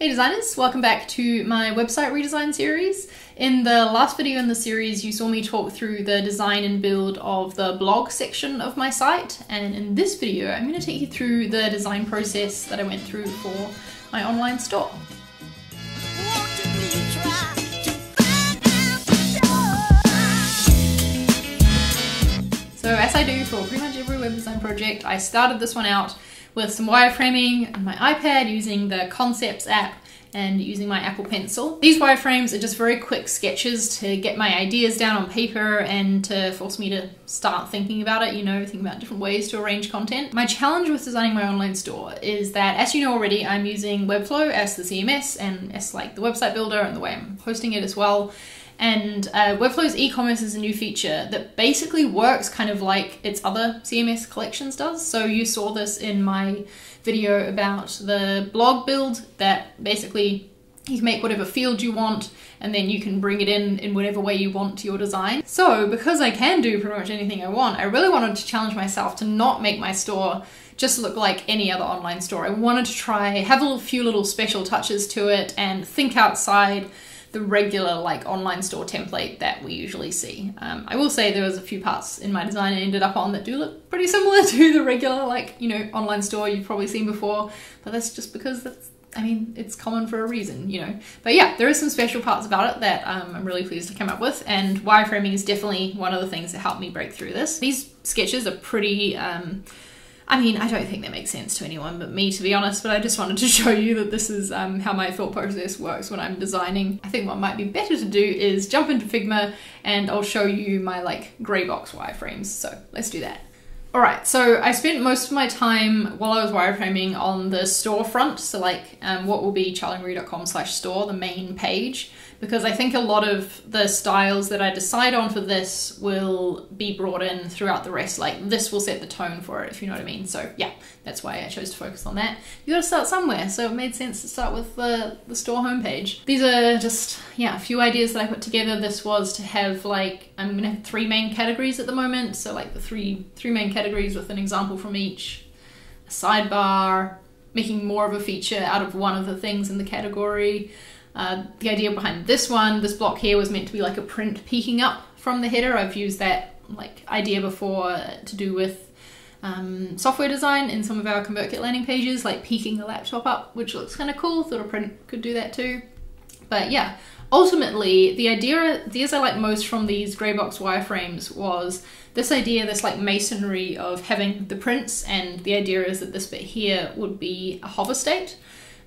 Hey designers, welcome back to my website redesign series. In the last video in the series you saw me talk through the design and build of the blog section of my site, and in this video I'm going to take you through the design process that I went through for my online store. So as I do for pretty much every web design project, I started this one out with some wireframing on my iPad using the Concepts app and using my Apple Pencil. These wireframes are just very quick sketches to get my ideas down on paper and to force me to start thinking about it, thinking about different ways to arrange content. My challenge with designing my online store is that, as you know already, I'm using Webflow as the CMS and as like the website builder and the way I'm hosting it as well. And Webflow's e-commerce is a new feature that basically works kind of like its other CMS collections does. So you saw this in my video about the blog build, that basically you can make whatever field you want and then you can bring it in whatever way you want to your design. So because I can do pretty much anything I want, I really wanted to challenge myself to not make my store just look like any other online store. I wanted to have a few little special touches to it and think outside the regular online store template that we usually see. I will say there was a few parts in my design I ended up on that do look pretty similar to the regular online store you've probably seen before, but that's just because it's common for a reason, But yeah, there are some special parts about it that I'm really pleased to come up with, and wireframing is definitely one of the things that helped me break through this. These sketches are pretty, I don't think they make sense to anyone but me, to be honest, but I just wanted to show you that this is how my thought process works when I'm designing. I think what might be better to do is jump into Figma and I'll show you my grey box wireframes. So let's do that. Alright, so I spent most of my time while I was wireframing on the storefront, so what will be charliemarie.com/store, the main page, because I think a lot of the styles that I decide on for this will be brought in throughout the rest. This will set the tone for it, if you know what I mean. So yeah, that's why I chose to focus on that. You gotta start somewhere, so it made sense to start with the store homepage. These are just, a few ideas that I put together. This was to have I'm gonna have 3 main categories at the moment, so the three main categories with an example from each, a sidebar, making more of a feature out of one of the things in the category. The idea behind this block here, was meant to be like a print peeking up from the header. I've used that idea before to do with software design in some of our ConvertKit landing pages, peeking the laptop up, which looks kind of cool. Thought a print could do that too. But yeah, ultimately the ideas I like most from these grey box wireframes was this idea, this masonry of having the prints, and the idea is that this bit here would be a hover state.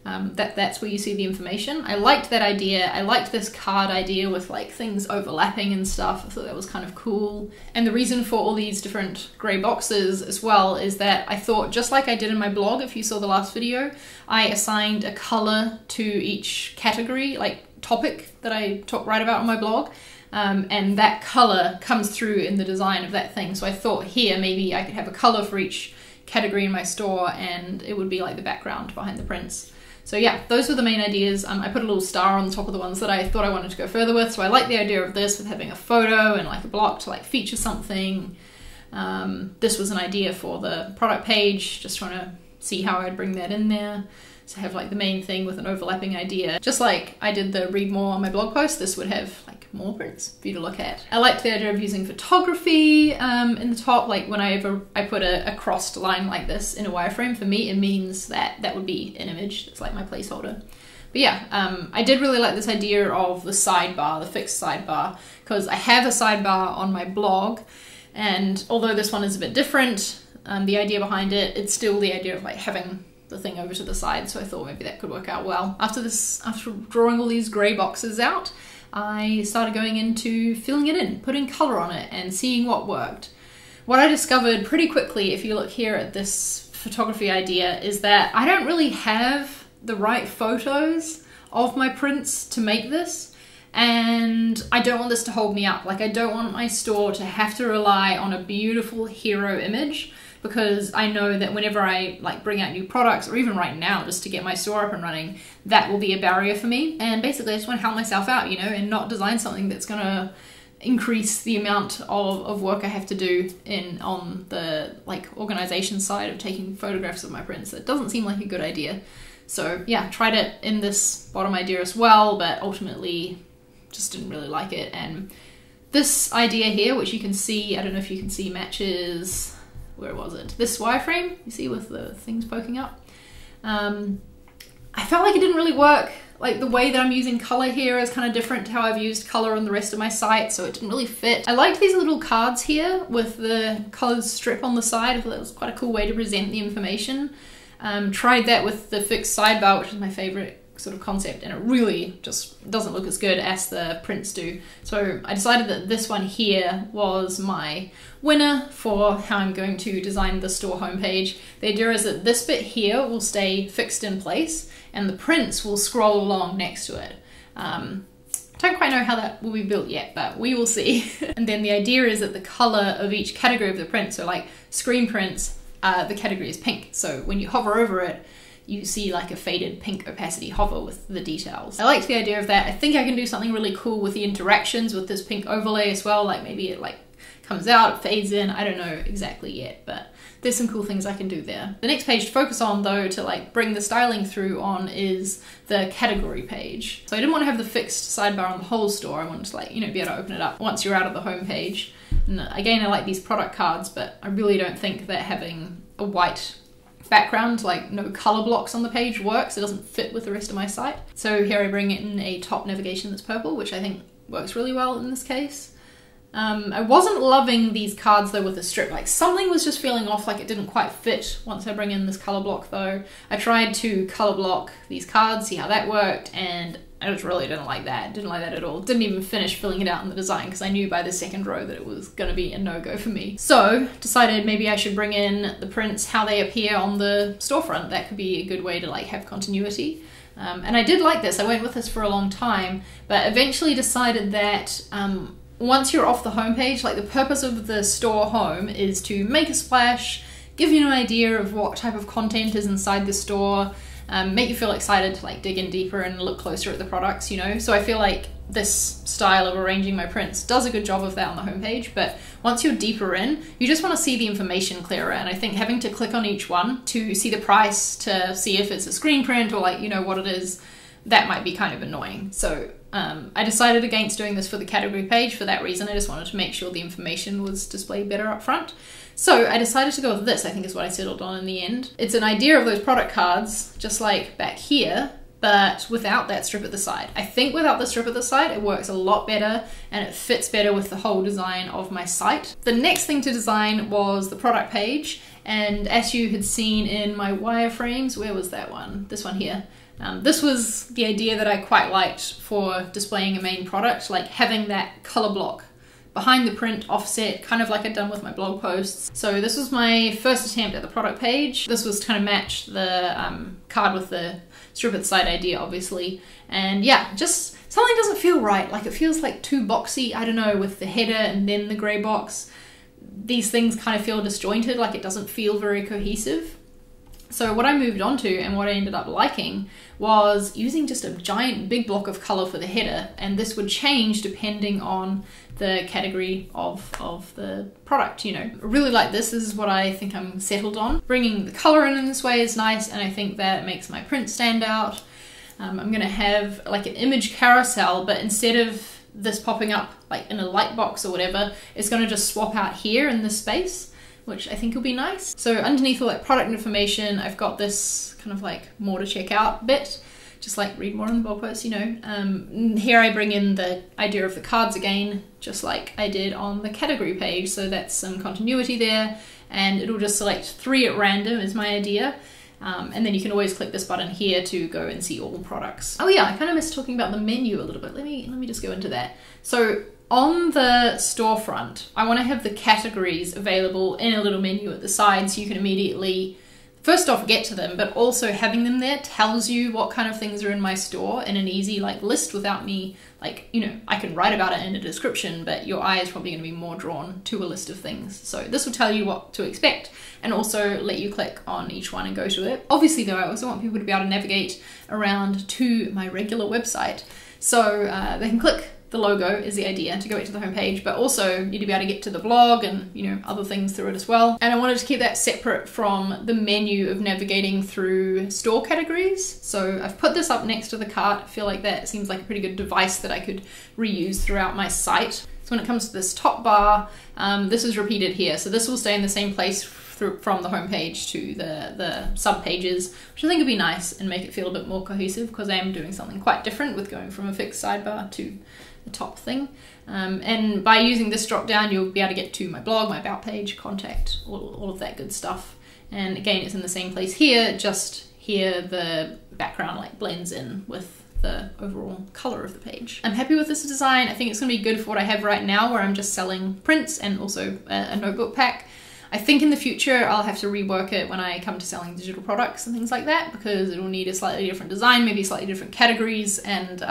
That's where you see the information. I liked that idea. I liked this card idea with things overlapping and stuff. I thought that was kind of cool. And the reason for all these different grey boxes as well is that I thought, just like I did in my blog, if you saw the last video, I assigned a color to each category, topic that I write about on my blog. And that color comes through in the design of that thing. So I thought here maybe I could have a color for each category in my store and it would be the background behind the prints. So yeah, those were the main ideas. I put a little star on the top of the ones that I thought I wanted to go further with. So I like the idea of this with having a photo and a block to feature something. This was an idea for the product page, just trying to see how I'd bring that in there. So have the main thing with an overlapping idea. Just like I did the read more on my blog post, this would have more prints for you to look at. I liked the idea of using photography in the top. Whenever I put a crossed line like this in a wireframe, for me it means that would be an image. It's my placeholder. But yeah, I did really like this idea of the sidebar, the fixed sidebar, because I have a sidebar on my blog, and although this one is a bit different, the idea behind it, it's still the idea of having the thing over to the side, so I thought maybe that could work out well. After drawing all these grey boxes out, I started going into filling it in, putting color on it and seeing what worked. What I discovered pretty quickly, if you look here at this photography idea, is that I don't really have the right photos of my prints to make this, and I don't want this to hold me up. I don't want my store to have to rely on a beautiful hero image, because I know that whenever I bring out new products, or even right now just to get my store up and running, that will be a barrier for me. And basically I just want to help myself out, and not design something that's gonna increase the amount of work I have to do on the organization side of taking photographs of my prints. That doesn't seem like a good idea. So yeah, tried it in this bottom idea as well, but ultimately just didn't really like it. And this idea here, which you can see, I don't know if you can see, matches, where was it? This wireframe, you see, with the things poking up. I felt like it didn't really work. Like the way that I'm using color here is kind of different to how I've used color on the rest of my site, so it didn't really fit. I liked these little cards here with the colored strip on the side. I thought that was quite a cool way to present the information. Tried that with the fixed sidebar, which is my favorite sort of concept, and it really just doesn't look as good as the prints do. So I decided that this one here was my winner for how I'm going to design the store homepage. The idea is that this bit here will stay fixed in place and the prints will scroll along next to it. Don't quite know how that will be built yet, but we will see. And then the idea is that the color of each category of the print, so like screen prints, the category is pink. So when you hover over it, you see like a faded pink opacity hover with the details. I liked the idea of that. I think I can do something really cool with the interactions with this pink overlay as well. Like maybe it like comes out, it fades in. I don't know exactly yet, but there's some cool things I can do there. The next page to focus on though, to like bring the styling through on, is the category page. So I didn't want to have the fixed sidebar on the whole store. I wanted to like, you know, be able to open it up once you're out of the home page. And again, I like these product cards, but I really don't think that having a white background, like no color blocks on the page, works. It doesn't fit with the rest of my site. So here I bring in a top navigation that's purple, which I think works really well in this case. I wasn't loving these cards though with the strip. Like something was just feeling off, like it didn't quite fit once I bring in this color block though. I tried to color block these cards, see how that worked, and I just really didn't like that. Didn't like that at all. Didn't even finish filling it out in the design because I knew by the second row that it was gonna be a no-go for me. So decided maybe I should bring in the prints, how they appear on the storefront. That could be a good way to like have continuity. And I did like this. I went with this for a long time, but eventually decided that once you're off the homepage, like the purpose of the store home is to make a splash, give you an idea of what type of content is inside the store, make you feel excited to like dig in deeper and look closer at the products, you know? So I feel like this style of arranging my prints does a good job of that on the homepage, but once you're deeper in, you just want to see the information clearer, and I think having to click on each one to see the price, to see if it's a screen print or like, you know, what it is, that might be kind of annoying. So I decided against doing this for the category page for that reason. I just wanted to make sure the information was displayed better up front. So I decided to go with this, I think is what I settled on in the end. It's an idea of those product cards, just like back here, but without that strip at the side. I think without the strip at the side, it works a lot better and it fits better with the whole design of my site. The next thing to design was the product page. And as you had seen in my wireframes, where was that one? This one here. This was the idea that I quite liked for displaying a main product, like having that color block behind the print offset, kind of like I'd done with my blog posts. So this was my first attempt at the product page. This was to kind of match the card with the strip at the side idea, obviously. And yeah, just something doesn't feel right. Like it feels like too boxy, I don't know, with the header and then the gray box. These things kind of feel disjointed, like it doesn't feel very cohesive. So what I moved on to and what I ended up liking was using just a giant big block of color for the header, and this would change depending on the category of the product, you know. I really like this. This is what I think I'm settled on. Bringing the color in this way is nice, and I think that makes my print stand out. I'm gonna have like an image carousel, but instead of this popping up like in a light box or whatever, it's gonna just swap out here in this space, which I think will be nice. So underneath all that product information, I've got this kind of like more to check out bit, just like read more in the blog post, you know. Here I bring in the idea of the cards again, just like I did on the category page. So that's some continuity there, and it'll just select 3 at random is my idea. And then you can always click this button here to go and see all the products. Oh yeah, I kind of missed talking about the menu a little bit. Let me just go into that. So on the storefront, I want to have the categories available in a little menu at the side so you can immediately, first off, get to them, but also having them there tells you what kind of things are in my store in an easy like list without me, like, you know, I can write about it in a description, but your eye is probably going to be more drawn to a list of things. So this will tell you what to expect and also let you click on each one and go to it. Obviously though, I also want people to be able to navigate around to my regular website. So they can click the logo is the idea, to go back to the homepage, but also need to be able to get to the blog and, you know, other things through it as well. And I wanted to keep that separate from the menu of navigating through store categories. So I've put this up next to the cart. I feel like that seems like a pretty good device that I could reuse throughout my site. So when it comes to this top bar, this is repeated here. So this will stay in the same place from the homepage to the sub pages, which I think would be nice and make it feel a bit more cohesive, because I am doing something quite different with going from a fixed sidebar to the top thing. And by using this drop down, you'll be able to get to my blog, my about page, contact, all of that good stuff. And again, it's in the same place here, just here the background like blends in with the overall color of the page. I'm happy with this design. I think it's gonna be good for what I have right now, where I'm just selling prints and also a notebook pack. I think in the future I'll have to rework it when I come to selling digital products and things like that, because it will need a slightly different design, maybe slightly different categories, and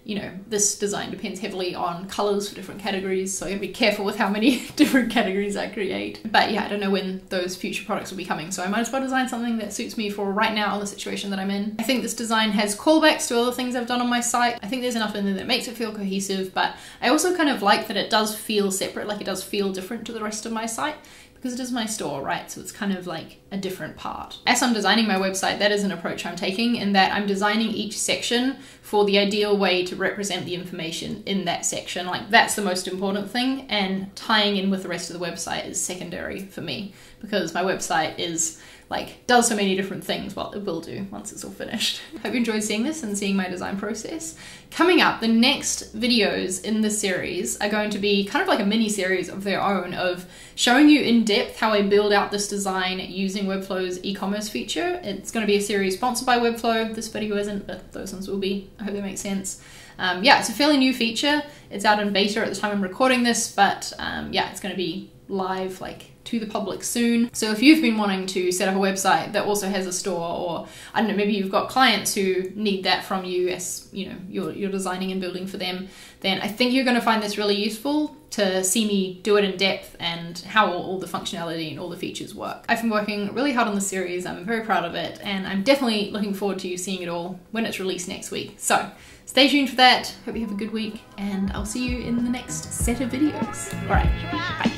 you know, this design depends heavily on colors for different categories, so I gotta be careful with how many different categories I create. But yeah, I don't know when those future products will be coming, so I might as well design something that suits me for right now on the situation that I'm in. I think this design has callbacks to other things I've done on my site. I think there's enough in there that makes it feel cohesive, but I also kind of like that it does feel separate, like it does feel different to the rest of my site, because it is my store, right? So it's kind of like a different part. As I'm designing my website, that is an approach I'm taking, in that I'm designing each section for the ideal way to represent the information in that section. Like, that's the most important thing, and tying in with the rest of the website is secondary for me, because my website is like, does so many different things. Well, it will do once it's all finished. Hope you enjoyed seeing this and seeing my design process. Coming up, the next videos in this series are going to be kind of like a mini series of their own, of showing you in depth how I build out this design using Webflow's e-commerce feature. It's going to be a series sponsored by Webflow. This video isn't, but those ones will be. I hope that makes sense. Yeah, it's a fairly new feature. It's out in beta at the time I'm recording this, but yeah, it's going to be live like to the public soon. So if you've been wanting to set up a website that also has a store, or I don't know, maybe you've got clients who need that from you as, you know, you're designing and building for them, then I think you're going to find this really useful to see me do it in depth and how all the functionality and all the features work. I've been working really hard on the series. I'm very proud of it, and I'm definitely looking forward to you seeing it all when it's released next week. So stay tuned for that. Hope you have a good week, and I'll see you in the next set of videos. All right, bye.